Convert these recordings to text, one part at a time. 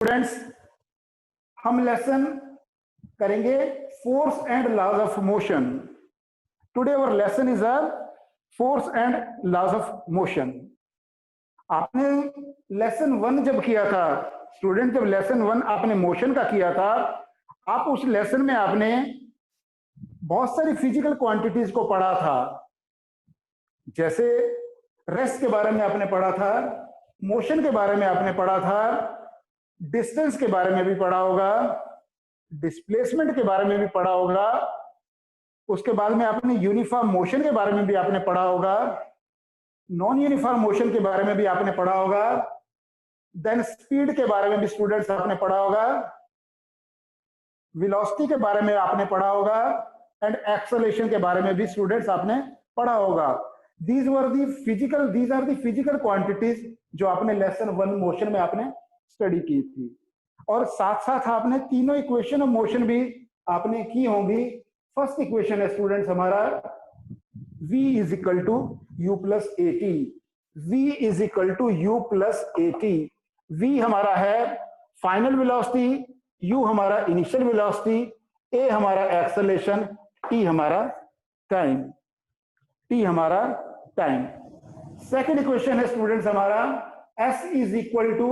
Students, हम lesson करेंगे force and laws of motion. Today our lesson is a force and laws of motion. आपने lesson 1 जब किया था स्टूडेंट, जब लेसन 1 आपने मोशन का किया था, आप उस लेसन में आपने बहुत सारी फिजिकल क्वांटिटीज को पढ़ा था। जैसे रेस्ट के बारे में आपने पढ़ा था, मोशन के बारे में आपने पढ़ा था, डिस्टेंस के बारे में भी पढ़ा होगा, डिस्प्लेसमेंट के बारे में भी पढ़ा होगा, उसके बाद में आपने यूनिफॉर्म मोशन के बारे में भी आपने पढ़ा होगा, नॉन यूनिफॉर्म मोशन के बारे में भी आपने पढ़ा होगा, देन स्पीड के बारे में भी स्टूडेंट्स आपने पढ़ा होगा, वेलोसिटी के बारे में आपने पढ़ा होगा, एंड एक्सेलरेशन के बारे में भी स्टूडेंट्स आपने पढ़ा होगा। These are the physical quantities जो आपने लेसन 1 मोशन में आपने स्टडी की थी। और साथ साथ आपने तीनों इक्वेशन ऑफ मोशन भी आपने की होंगी। फर्स्ट इक्वेशन है स्टूडेंट्स हमारा v is equal to u plus a t. v is equal to u plus a t. v हमारा है फाइनल वेलोसिटी, u हमारा इनिशियल वेलोसिटी, a हमारा एक्सेलरेशन, t हमारा टाइम। सेकेंड इक्वेशन है students हमारा s is equal to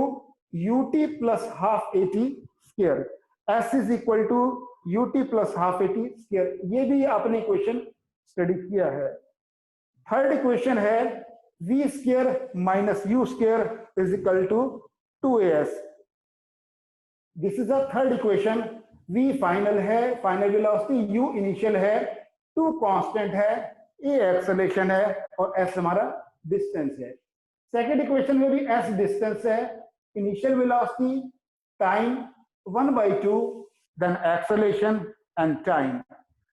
ut plus half a t square. s is equal to ut plus half a t square. ये भी आपने equation study किया है। Third equation है v square minus u square is equal to 2as। This is a third equation. v final है, final velocity, u initial है, 2 constant है, a acceleration है और s हमारा डिस्टेंस है। सेकेंड इक्वेशन में भी s डिस्टेंस है, initial velocity, time 1/2, then acceleration and time.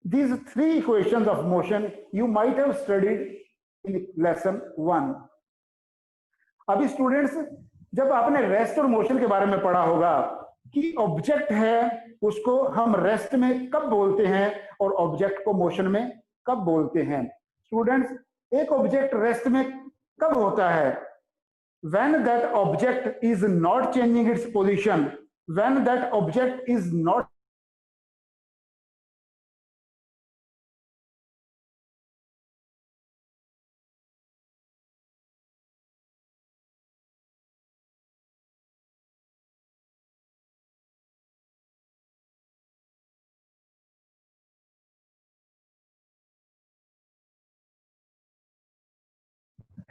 These 3 equations of motion you might have studied in lesson 1. अभी स्टूडेंट्स, जब आपने रेस्ट और मोशन के बारे में पढ़ा होगा कि ऑब्जेक्ट है उसको हम रेस्ट में कब बोलते हैं और ऑब्जेक्ट को मोशन में कब बोलते हैं। स्टूडेंट्स, एक ऑब्जेक्ट रेस्ट में कब होता है? When that object is not changing its position, when that object is not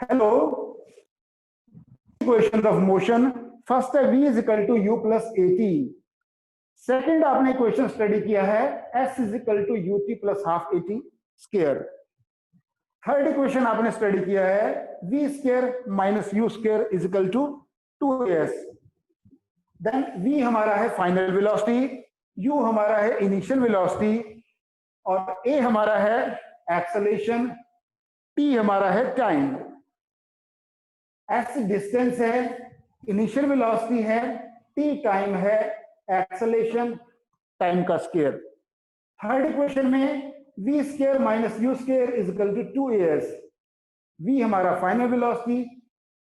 hello equations of motion। First है v is equal to u plus at। Second आपने इक्वेशन स्टडी किया है s is equal to ut plus half at square. Third equation आपने study किया है v square minus u square is equal to 2as। Then v हमारा है final velocity, u हमारा है इनिशियल वेलोसिटी और a हमारा है एक्सेलरेशन, t हमारा है टाइम। s डिस्टेंस है, इनिशियल वेलोसिटी है, t टाइम है, एक्सेलरेशन टाइम का स्क्वायर। थर्ड इक्वेशन में v square minus u square is equal to 2as। v हमारा फाइनल वेलोसिटी,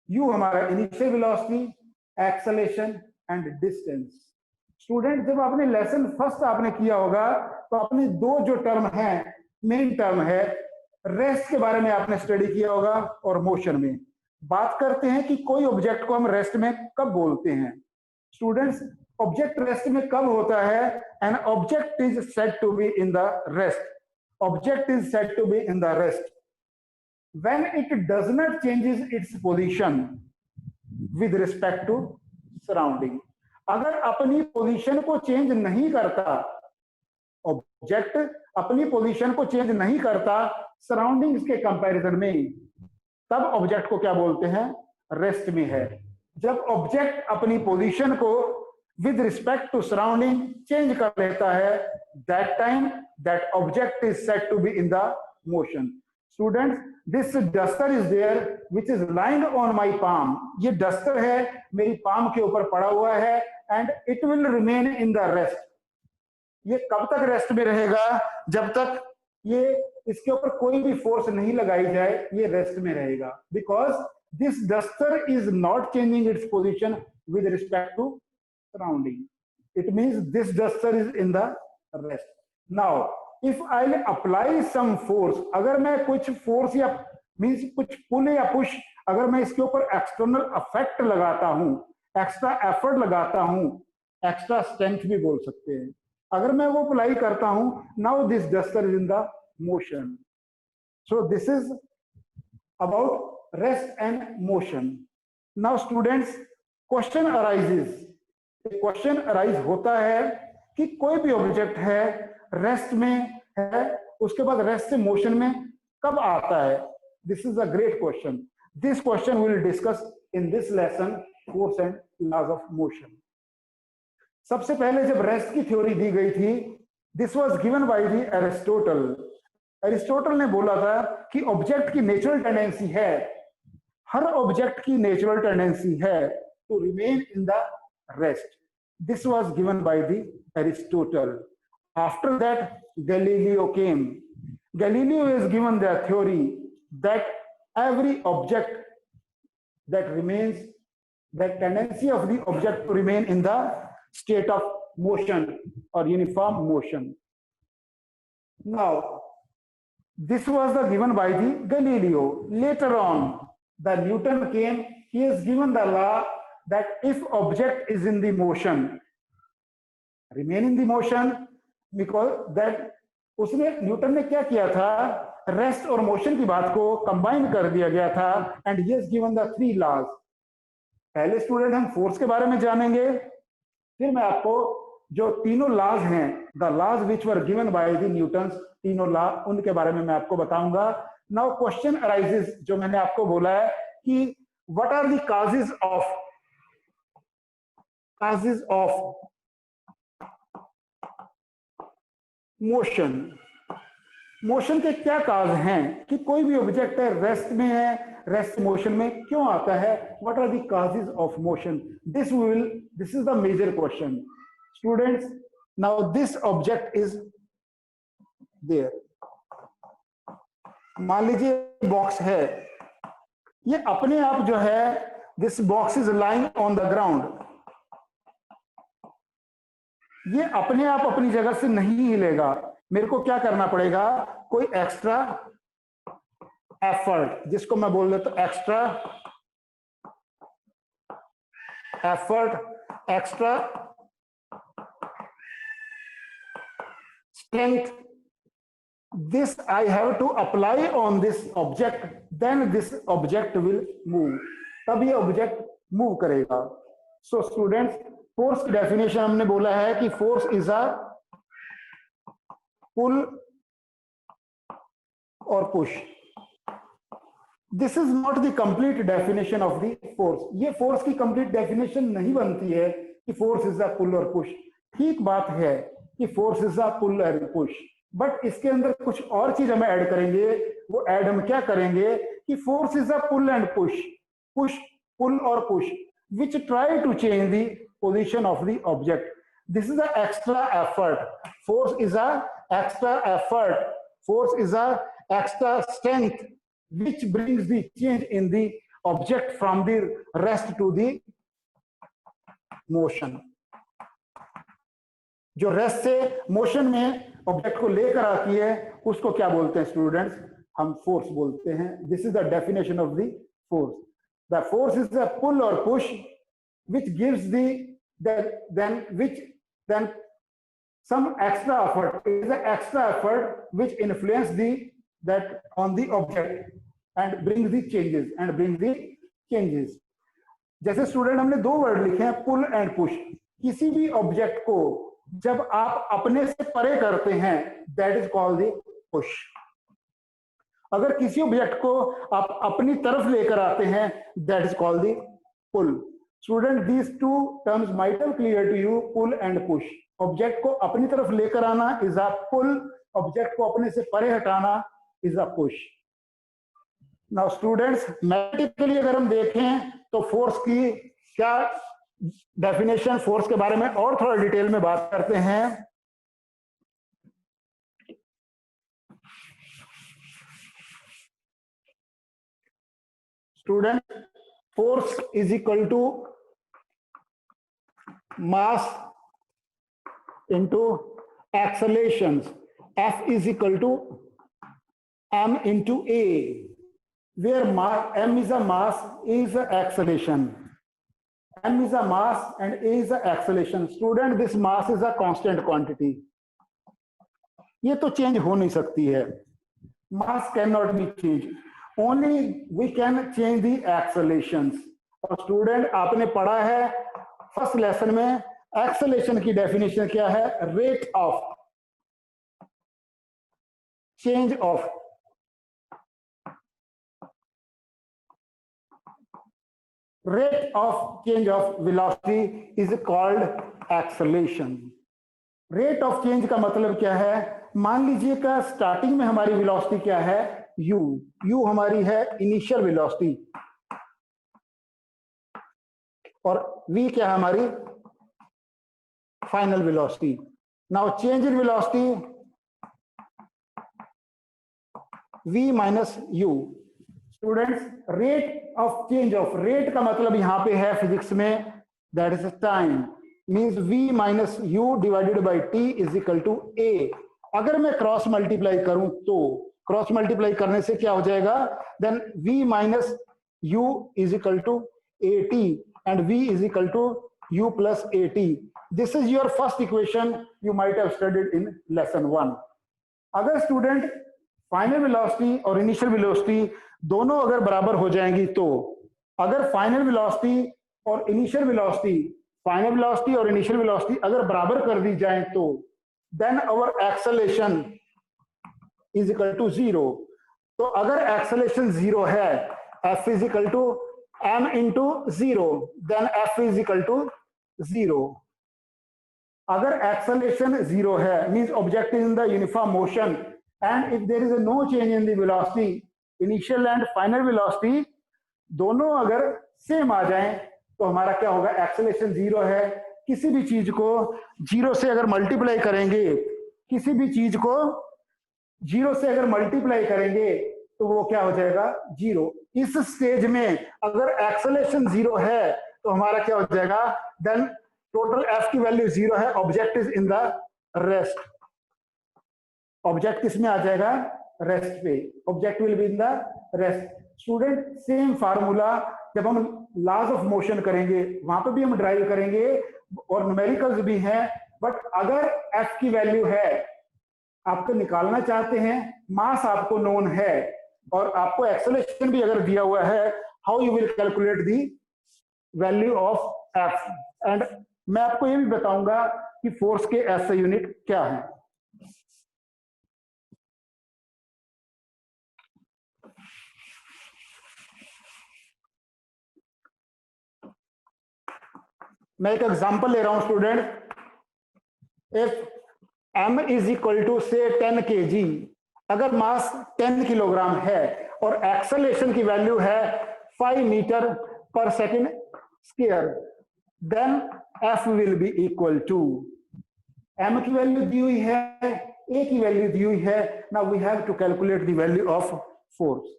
u हमारा initial velocity, acceleration and distance. Student, जब आपने lesson first आपने किया होगा तो आपने 2 जो टर्म है, मेन टर्म है, रेस्ट के बारे में आपने स्टडी किया होगा और मोशन में। बात करते हैं कि कोई ऑब्जेक्ट को हम रेस्ट में कब बोलते हैं। स्टूडेंट्स, ऑब्जेक्ट रेस्ट में कब होता है? An object is said to be in the rest. Object is said to be in the rest when it does not changes its position with respect to surrounding. अगर अपनी position को change नहीं करता, object अपनी position को change नहीं करता surroundings के कंपैरिजन में, तब ऑब्जेक्ट को क्या बोलते हैं? रेस्ट में है। जब ऑब्जेक्ट अपनी पोजीशन को with respect to surrounding change कर लेता है, that time that object is said to be in the motion. Students, this duster is there which is lying on my palm. ये डस्टर है, मेरी पाम के ऊपर पड़ा हुआ है, and it will remain in the rest. ये कब तक रेस्ट में रहेगा? जब तक ये इसके ऊपर कोई भी फोर्स नहीं लगाई जाए, ये रेस्ट में रहेगा। Because this duster is not changing its position with respect to surrounding. It means this duster is in the rest. Now if I'll apply some force, अगर मैं कुछ फोर्स या मीन्स कुछ पुल या पुश, अगर मैं इसके ऊपर एक्सटर्नल इफेक्ट लगाता हूं, एक्स्ट्रा एफर्ट लगाता हूं, एक्स्ट्रा स्ट्रेंथ भी बोल सकते हैं, अगर मैं वो अप्लाई करता हूं, now this duster is in the motion. So this is about rest and motion. Now students, question arises, question arise होता है कि कोई भी ऑब्जेक्ट है रेस्ट में है, उसके बाद रेस्ट से मोशन में कब आता है. This is a great question. This question will discuss in this lesson, force and laws of motion. सबसे पहले जब रेस्ट की थ्योरी दी गई थी, this was given by the Aristotle. Aristotle ने बोला था कि ऑब्जेक्ट की नेचुरल टेंडेंसी है, हर ऑब्जेक्ट की नेचुरल टेंडेंसी है to remain in the rest. This was given by the Aristotle. After that, Galileo came. Galileo is given the theory that every object that remains, that tendency of the object to remain in the state of motion or uniform motion. Now, this was given by the Galileo. Later on, the Newton came. He has given the law that if object is in the motion, remain in the motion. Because that, उसने Newton ने क्या किया था, rest और motion की बात को combine कर दिया गया था. And he has given the 3 laws. पहले स्टूडेंट हम फोर्स के बारे में जानेंगे, फिर मैं आपको जो तीनों लॉज हैं, the laws which were given by the Newton, तीनों लॉ, उनके बारे में मैं आपको बताऊंगा. नाउ क्वेश्चन अराइजेस, जो मैंने आपको बोला है कि what are the causes of motion. Motion के क्या काज हैं कि कोई भी ऑब्जेक्ट है रेस्ट में है, रेस्ट मोशन में क्यों आता है, what are the causes of motion. This is the major question students. Now this object is there. मान लीजिए बॉक्स है, ये अपने आप जो है, this box is lying on the ground. ये अपने आप अपनी जगह से नहीं हिलेगा, मेरे को क्या करना पड़ेगा, कोई एक्स्ट्रा एफर्ट, जिसको मैं बोल देता हूं extra effort, extra strength. This I have to apply on this object, then this object will move. तब ये ऑब्जेक्ट मूव करेगा. सो स्टूडेंट्स, फोर्स की डेफिनेशन हमने बोला है कि फोर्स इज अ पुल और push. This is not the complete definition of the force. ये फोर्स की कंप्लीट डेफिनेशन नहीं बनती है कि फोर्स इज अ पुल और पुश. ठीक बात है कि force is a pull and push, but इसके अंदर कुछ और चीज हम ऐड करेंगे. वो ऐड हम क्या करेंगे कि force is a pull and push, pull और push, which try to change the position of the object. This is an extra effort. Force is a extra effort. Force is a extra strength which brings the change in the object from the rest to the motion. जो rest से motion में object को लेकर आती है, उसको क्या बोलते हैं स्टूडेंट्स, हम फोर्स बोलते हैं. This is the definition of the force. The force is a pull or push which gives then some extra effort. It is an extra effort which influence that on the object and brings the changes. जैसे student हमने 2 word लिखे हैं, पुल and push. किसी भी object को जब आप अपने से परे करते हैं, that is called the push. अगर किसी ऑब्जेक्ट को आप अपनी तरफ लेकर आते हैं, that is called the pull. Student, these 2 terms might have clear to you, pull and push. Object को अपनी तरफ लेकर आना इज अ पुल, ऑब्जेक्ट को अपने से परे हटाना is a push. Now students, mathematically अगर हम देखें तो फोर्स की क्या डेफिनेशन, फोर्स के बारे में और थोड़ा डिटेल में बात करते हैं. Student, force is equal to mass into accelerations, F is equal to m into a, where m is a mass, a is a acceleration. M is a mass and A is a acceleration. Student, this mass is a constant quantity. ये तो change हो नहीं सकती है. Mass cannot be changed. Only we can change the accelerations. और student, आपने पढ़ा है फर्स्ट लेसन में एक्सेलेरेशन की डेफिनेशन क्या है? Rate of change of rate of change of velocity is called acceleration. rate of change का मतलब क्या है? मान लीजिए का स्टार्टिंग में हमारी वेलोसिटी क्या है? u. u हमारी है इनिशियल वेलोसिटी और v क्या है हमारी? Final velocity. Now change in velocity v minus u. Students, rate of change of, rate का मतलब यहां पे है फिजिक्स में that is time, means v minus u divided by t is equal to a. अगर मैं क्रॉस मल्टीप्लाई करूं तो क्रॉस मल्टीप्लाई करने से क्या हो जाएगा? Then v minus u is equal to at and v is equal to u plus at. This is your first equation, you might have studied in lesson 1. अगर student final velocity और initial velocity दोनों अगर बराबर हो जाएंगी तो, अगर final velocity और इनिशियल वेलोसिटी अगर बराबर कर दी जाए तो then our acceleration is equal to 0. तो अगर एक्सेलरेशन 0 है, f is equal to m into 0, then f is equal to 0. अगर एक्सेलरेशन 0 है, means object is in the uniform motion, and if there is no change in the velocity, initial and final velocity दोनों अगर same आ जाएं तो हमारा क्या होगा? Acceleration 0 है. किसी भी चीज को 0 से अगर मल्टीप्लाई करेंगे, किसी भी चीज को 0 से अगर मल्टीप्लाई करेंगे तो वो क्या हो जाएगा? 0. इस स्टेज में अगर एक्सेलरेशन 0 है तो हमारा क्या हो जाएगा? देन टोटल f की वैल्यू 0 है, object is in the rest. Object किस में आ जाएगा? रेस्ट पे. Object will be in the rest. Student, same formula जब हम लॉज ऑफ मोशन करेंगे वहां पे भी हम ड्राइव करेंगे और न्यूमेरिकल्स भी हैं, बट अगर f की वैल्यू है, आपको निकालना चाहते हैं, मास आपको नोन है और आपको एक्सेलरेशन भी अगर दिया हुआ है, how you will calculate the value of f. And मैं आपको ये भी बताऊंगा कि फोर्स के SI यूनिट क्या है. मैं एक एग्जांपल ले रहा हूं student. If m is equal to say 10 kg, अगर मास 10 किलोग्राम है और एक्सेलरेशन की वैल्यू है 5 metre per second square, then f will be equal to, m की वैल्यू दी हुई है, a की वैल्यू दी हुई है. Now we have to calculate the value of force.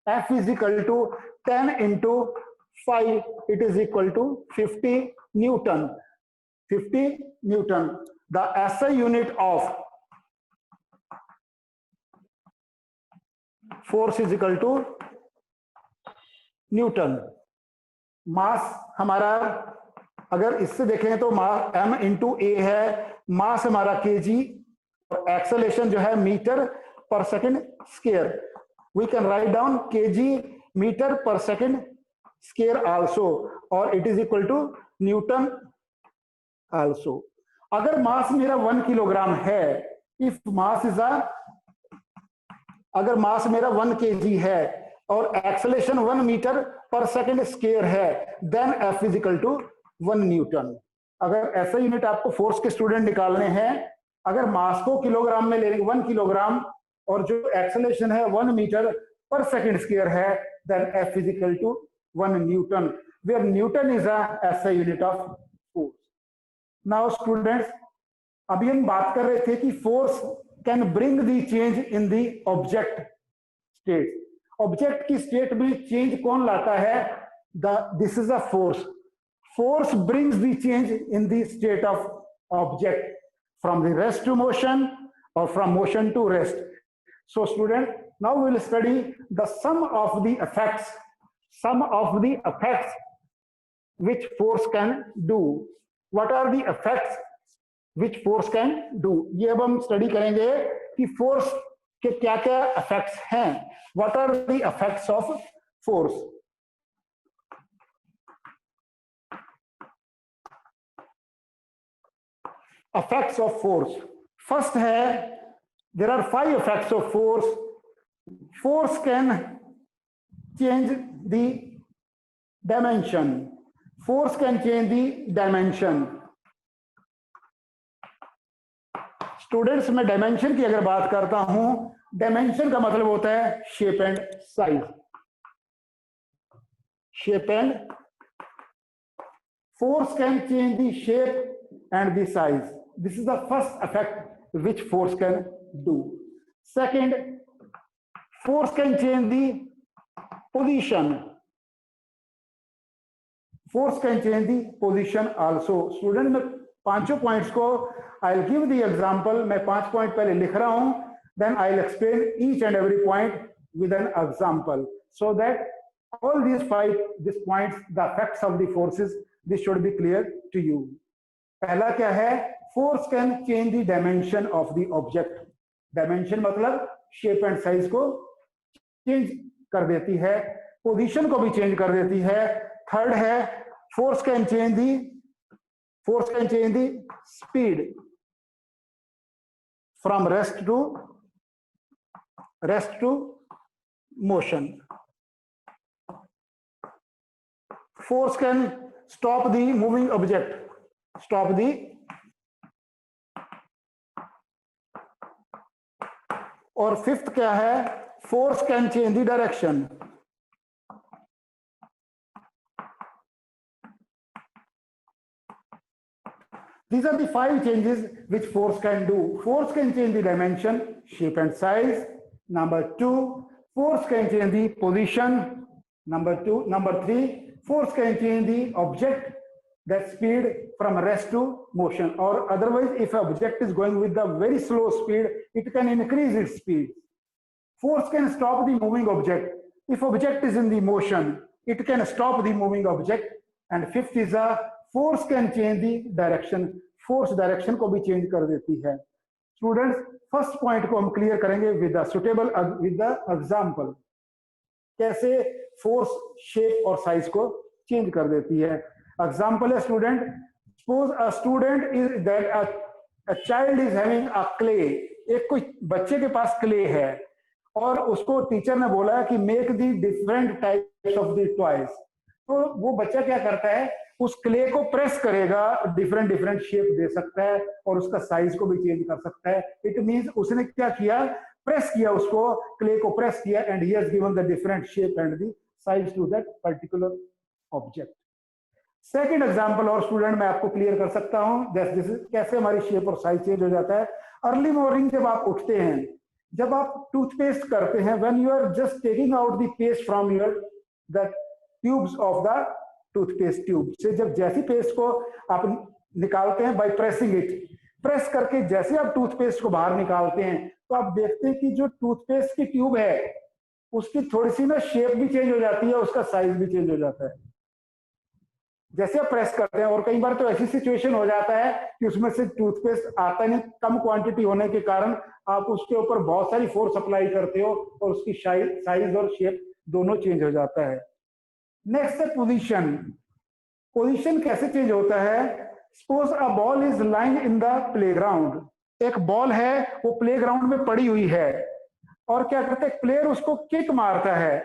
f is equal to 10 into 5, it is equal to 50 Newton. 50 Newton. The SI unit of force is equal to Newton. मास हमारा अगर इससे देखें तो मास m into ए है, मास हमारा kg और acceleration जो है metre per second square. We can write down kg metre per second square also, और it is equal to Newton also. अगर मास मेरा 1 किलोग्राम है, इफ मास इज अगर मास मेरा 1 kg है और acceleration 1 metre per second square है, then f is equal to 1 Newton. अगर ऐसा यूनिट आपको फोर्स के स्टूडेंट निकालने हैं, अगर मास को किलोग्राम में लेंगे 1 किलोग्राम और जो एक्सेलरेशन है 1 मीटर पर सेकेंड स्क्वायर है, then f is equal to 1 Newton, where Newton is a SI unit of force. Now students, अभी हम बात कर रहे थे कि force can bring the change in the object state. Object की स्टेट में चेंज कौन लाता है? This is a force. force brings the change in the state of object from the rest to motion or from motion to rest. So student, now we will study the sum of the effects which force can do. What are the effects which force can do? ये अब हम study करेंगे कि force के क्या क्या effects हैं. What are the effects of force? Effects of force. First है, there are 5 effects of force. Force can change the dimension. Force can change the dimension. Students, मैं डायमेंशन की अगर बात करता हूं, डायमेंशन का मतलब होता है shape and size. Shape and force can change the shape and the size. This is the first effect which force can do. Second, force can change the position. Force can change the position also. Student, मैं पांचों points को I'll give the example. मैं 5 point पहले लिख रहा हूं, then I'll explain each and every point with an example, so that all these points, the effects of the forces, this should be clear to you. पहला क्या है? Force can change the dimension of the object. Dimension मतलब shape and size को change कर देती है, position को भी change कर देती है. Third है, force can change the speed from rest to motion. Force can stop the moving object, और फिफ्थ क्या है? Force can change the direction. These are the 5 changes which force can do. Force can change the dimension, shape and size. Number 2, force can change the position. Number 3, force can change the object, that speed from rest to motion. Or otherwise, if an object is going with the very slow speed, it can increase its speed. Force can stop the moving object. If object is in the motion, it can stop the moving object. And fifth is a force can change the direction. Force direction को भी change कर देती है. Students, first point को हम clear करेंगे with the example. कैसे force shape और size को change कर देती है. Example है student. Suppose a student is that a child is having a clay. एक कोई बच्चे के पास clay है और उसको टीचर ने बोला कि make the different types of the toys. तो वो बच्चा क्या करता है? उस क्ले को प्रेस करेगा, डिफरेंट शेप दे सकता है और उसका साइज को भी चेंज कर सकता है. इट मींस उसने क्या किया? प्रेस किया, उसको क्ले को प्रेस किया, and he has given the different shape and the size to that particular object. Second example और स्टूडेंट मैं आपको क्लियर कर सकता हूं. कैसे हमारी शेप और साइज चेंज हो जाता है. अर्ली मॉर्निंग जब आप उठते हैं, जब आप टूथपेस्ट करते हैं, when you are just taking out the paste from your the tubes of the toothpaste tube से, जब जैसी पेस्ट को आप निकालते हैं बाय प्रेसिंग इट, प्रेस करके जैसे आप टूथपेस्ट को बाहर निकालते हैं, तो आप देखते हैं कि जो टूथपेस्ट की ट्यूब है उसकी थोड़ी सी ना शेप भी चेंज हो जाती है, उसका साइज भी चेंज हो जाता है जैसे आप प्रेस करते हैं. और कई बार तो ऐसी सिचुएशन हो जाता है कि उसमें से टूथपेस्ट आता नहीं, कम क्वांटिटी होने के कारण आप उसके ऊपर बहुत सारी फोर्स अप्लाई करते हो और उसकी साइज और शेप दोनों चेंज हो जाता है. नेक्स्ट है पोजीशन. पोजीशन कैसे चेंज होता है? Suppose a ball is lying in the playground. एक बॉल है, वो प्लेग्राउंड में पड़ी हुई है और क्या करता है? प्लेयर उसको किक मारता है.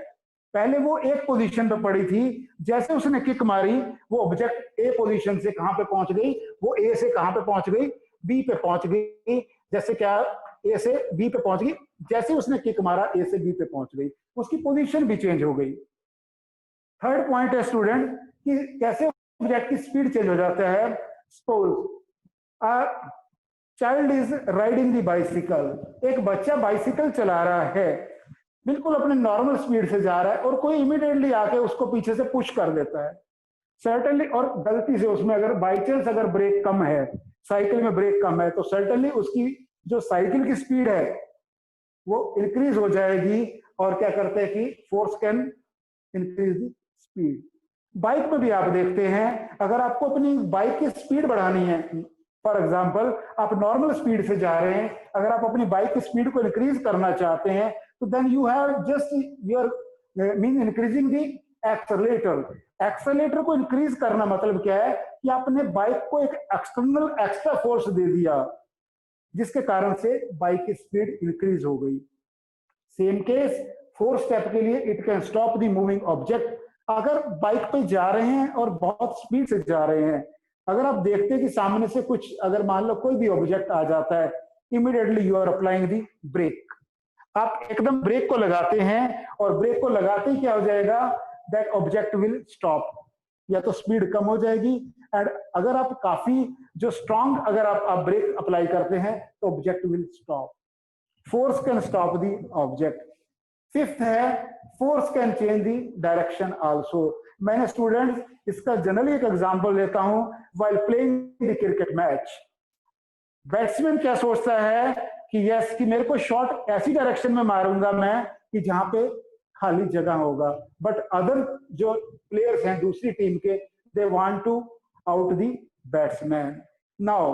पहले वो एक पोजीशन पे पड़ी थी, जैसे उसने किक मारी वो ऑब्जेक्ट ए पोजीशन से कहां पे पहुंच गई? वो ए से कहां पे पहुंच गई? बी पे पहुंच गई. जैसे क्या ए से बी पे पहुंच गई, जैसे उसने किक मारा ए से बी पे पहुंच गई, उसकी पोजीशन भी चेंज हो गई. थर्ड पॉइंट है स्टूडेंट कि कैसे ऑब्जेक्ट की स्पीड चेंज हो जाता है. Suppose a child is riding the bicycle. एक बच्चा बाइसिकल चला रहा है, बिल्कुल अपने नॉर्मल स्पीड से जा रहा है और कोई इमीडिएटली आके उसको पीछे से पुश कर देता है. सर्टेनली, और गलती से उसमें अगर बाई चांस अगर ब्रेक कम है, साइकिल में ब्रेक कम है, तो सर्टेनली उसकी जो साइकिल की स्पीड है वो इंक्रीज हो जाएगी, और क्या करते हैं कि force can increase the speed. Bike में भी आप देखते हैं, अगर आपको अपनी बाइक की स्पीड बढ़ानी है, फॉर एग्जांपल आप नॉर्मल स्पीड से जा रहे हैं, अगर आप अपनी बाइक की स्पीड को इंक्रीज करना चाहते हैं, तो then you have just your mean increasing the accelerator. Accelerator को इंक्रीज करना मतलब क्या है कि आपने बाइक को एक एक्सटर्नल एक्स्ट्रा फोर्स दे दिया, जिसके कारण से बाइक की स्पीड इंक्रीज हो गई। सेम केस फोर्थ स्टेप के लिए, it can stop the moving object. अगर बाइक पे जा रहे हैं और बहुत स्पीड से जा रहे हैं, अगर आप देखते हैं कि सामने से कुछ, अगर मान लो कोई भी ऑब्जेक्ट आ जाता है, immediately you are applying the brake. आप एकदम ब्रेक को लगाते हैं, और ब्रेक को लगाते ही क्या हो जाएगा, दैट ऑब्जेक्ट विल स्टॉप, या तो स्पीड कम हो जाएगी, एंड अगर आप काफी जो स्ट्रांग अगर आप ब्रेक अप्लाई करते हैं, तो object will stop. Force can stop the object. Fifth है, force can change the direction also. मैंने स्टूडेंट्स इसका जनरली एक एग्जांपल लेता हूं, while playing the cricket match. Batsman क्या सोचता है कि यस, कि मेरे को शॉट ऐसी डायरेक्शन में मारूंगा मैं कि जहां पे खाली जगह होगा, बट अदर जो प्लेयर्स हैं दूसरी टीम के, they want to out the batsman. Now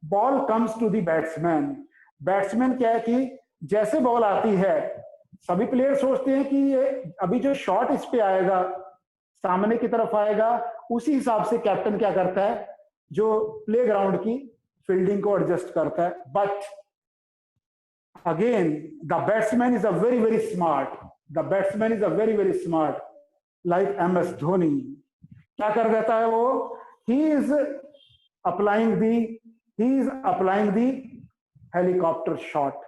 ball comes to the batsman. Batsman क्या है कि जैसे बॉल आती है, सभी प्लेयर सोचते हैं कि ये अभी जो शॉट इस पे आएगा, सामने की तरफ आएगा, उसी हिसाब से कैप्टन क्या करता है, जो प्लेग्राउंड की फील्डिंग को एडजस्ट करता है। But again the batsman is a very very smart, the batsman is a very very smart, like MS Dhoni. क्या कर देता है वो, he is applying the helicopter shot.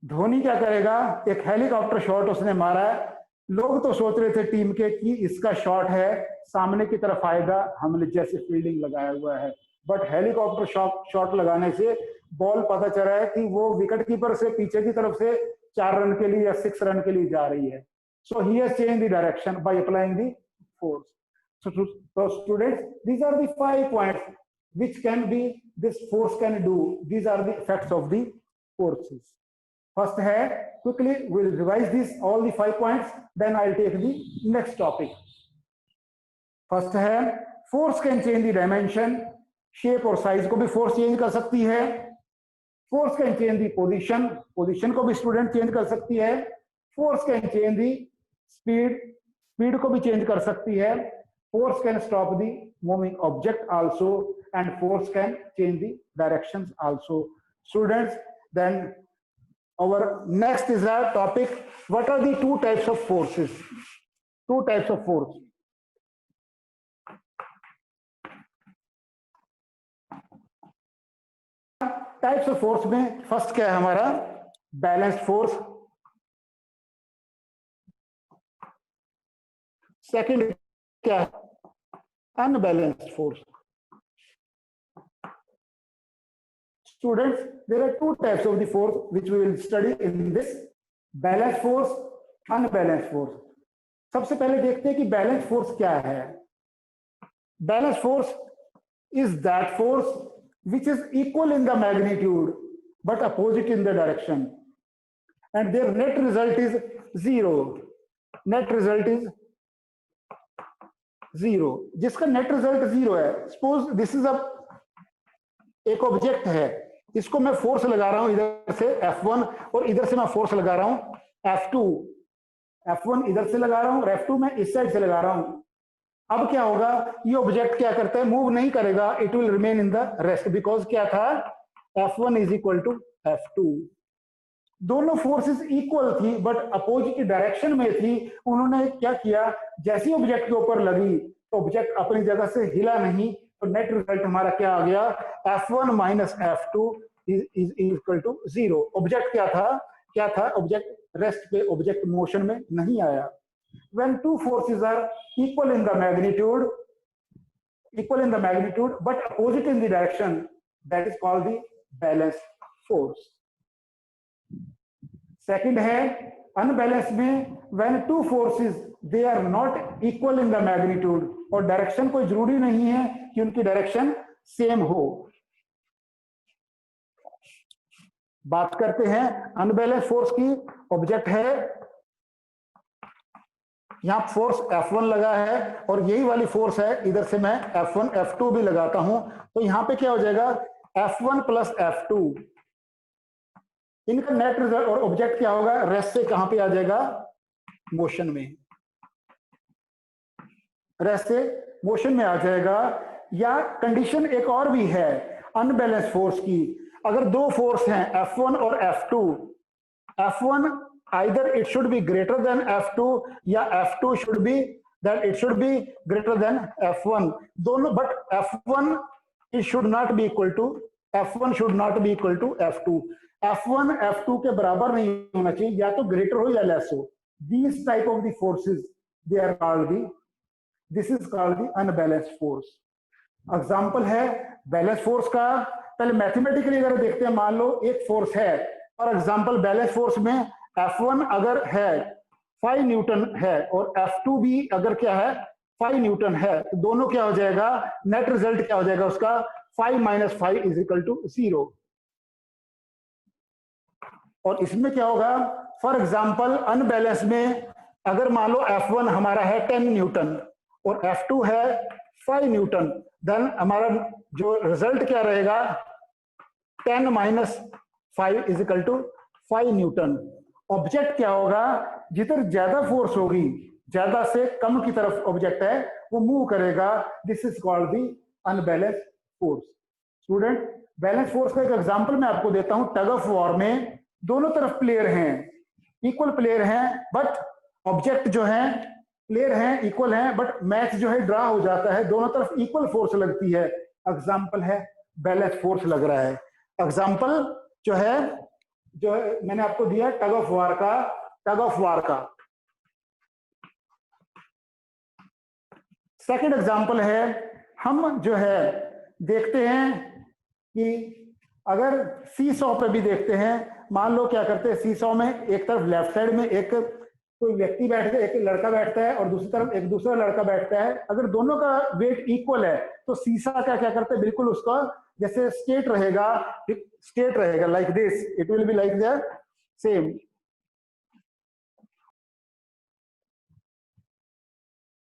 Dhoni क्या करेगा, एक हेलीकॉप्टर शॉट उसने मारा है, लोग तो सोच रहे थे टीम के कि इसका शॉट है, सामने की तरफ आएगा, हमने जैसे फील्डिंग लगाया हुआ है, बट हेलीकॉप्टर शॉट लगाने से बॉल पता चला है कि वो विकेट कीपर से पीछे की तरफ से 4 रन के लिए या 6 रन के लिए जा रही है। So he has change the direction by applying the force. So students, these are the 5 points which can be, this force can do. These are the effects of the forces. First है, quickly we'll revise this all the 5 points, then I'll take the next topic. First है, force can change the dimension, shape और size को भी force change कर सकती है। Force can change the position को भी student change कर सकती है। Force can change the speed को भी change कर सकती है। Force can stop the moving object also, and force can change the directions also. Students, then our next is our topic, what are the 2 types of forces? 2 types of force. Types of force में first क्या है हमारा, balanced force. Second क्या है, unbalanced force. Students, there are 2 types of the force which we will study in this, balanced force, unbalanced force. सबसे पहले देखते हैं कि बैलेंस फोर्स क्या है। Balance force is that force which is equal in the magnitude but opposite in the direction, and their net result is 0. Net result is 0, जिसका net result 0 है। Suppose this is एक object है, इसको मैं force लगा रहा हूं इधर से F1, और इधर से मैं फोर्स लगा रहा हूं F2। F1 इधर से लगा रहा हूं और F2 मैं इस साइड से लगा रहा हूं। अब क्या होगा, ये ऑब्जेक्ट क्या करता है, मूव नहीं करेगा, it will remain in the rest, because क्या था, F1 is equal to F2। दोनों फोर्सेस इक्वल थी बट अपोजिट डायरेक्शन में थी। उन्होंने क्या किया, जैसी ऑब्जेक्ट के ऊपर लगी तो ऑब्जेक्ट अपनी जगह से हिला नहीं, तो नेट रिजल्ट हमारा क्या आ गया, F1 minus F2 is equal to 0। Object क्या था, ऑब्जेक्ट रेस्ट पे, ऑब्जेक्ट मोशन में नहीं आया। When 2 forces are equal in the magnitude but opposite in the direction, that is called the balanced force. Second है unbalanced में, when 2 forces they are not equal in the magnitude और direction कोई जरूरी नहीं है कि उनकी डायरेक्शन सेम हो। बात करते हैं अनबैलेंस फोर्स की। ऑब्जेक्ट है, यहां फोर्स F1 लगा है और यही वाली फोर्स है, इधर से मैं F1 F2 भी लगाता हूं, तो यहां पे क्या हो जाएगा F1 प्लस F2, इनका नेट रिजल्ट और ऑब्जेक्ट क्या होगा, रेस्ट से कहां पे आ जाएगा, मोशन में, रेस्ट से मोशन में आ जाएगा। या कंडीशन एक और भी है अनबैलेंस फोर्स की, अगर दो फोर्स हैं F1 और F2, F1 either it should be greater than F2 या F2 should be that it should be greater than F1, दोनों, but F1 it should not be equal to F1 should not be equal to F2, F1 F2 के बराबर नहीं होना चाहिए, या तो greater हो या लेस हो। These type of the forces they are called the, this is called the unbalanced force। Example है बैलेंस फोर्स का, पहले मैथमेटिकली अगर देखते हैं, मान लो एक फोर्स है, फॉर एग्जाम्पल बैलेंस फोर्स में F1 अगर है 5 न्यूटन है और F2 भी अगर क्या है 5 न्यूटन है, तो दोनों क्या हो जाएगा, नेट रिजल्ट क्या हो जाएगा उसका, 5 माइनस 5 इज इक्वल टू 0। और इसमें क्या होगा, फॉर एग्जाम्पल अनबैलेंस में अगर मान लो F1 हमारा है 10 न्यूटन और F2 है 5 न्यूटन, देन हमारा जो रिजल्ट क्या रहेगा, 10 minus 5 is equal to 5 Newton. Object क्या होगा, जिधर ज्यादा फोर्स होगी, ज्यादा से कम की तरफ ऑब्जेक्ट है वो मूव करेगा, this is called the unbalance force. Student, balance force का एक एग्जांपल मैं आपको देता हूं, टग ऑफ वॉर में दोनों तरफ प्लेयर हैं, इक्वल प्लेयर हैं, बट ऑब्जेक्ट जो है प्लेयर हैं इक्वल हैं, बट मैच जो है ड्रा हो जाता है, दोनों तरफ इक्वल फोर्स लगती है, एग्जांपल है बैलेंस फोर्स लग रहा है। एग्जांपल जो है मैंने आपको दिया टग ऑफ वार का, टग ऑफ वार का। सेकंड एग्जांपल है, हम जो है देखते हैं कि अगर सी सॉ पे भी देखते हैं, मान लो क्या करते हैं, सी सॉ में एक तरफ लेफ्ट साइड में एक कोई व्यक्ति बैठ गया, एक लड़का बैठता है और दूसरी तरफ एक दूसरा लड़का बैठता है, अगर दोनों का वेट इक्वल है तो सीसा का क्या करते हैं, बिल्कुल उसका जैसे स्ट्रेट रहेगा like this, it will be like the same.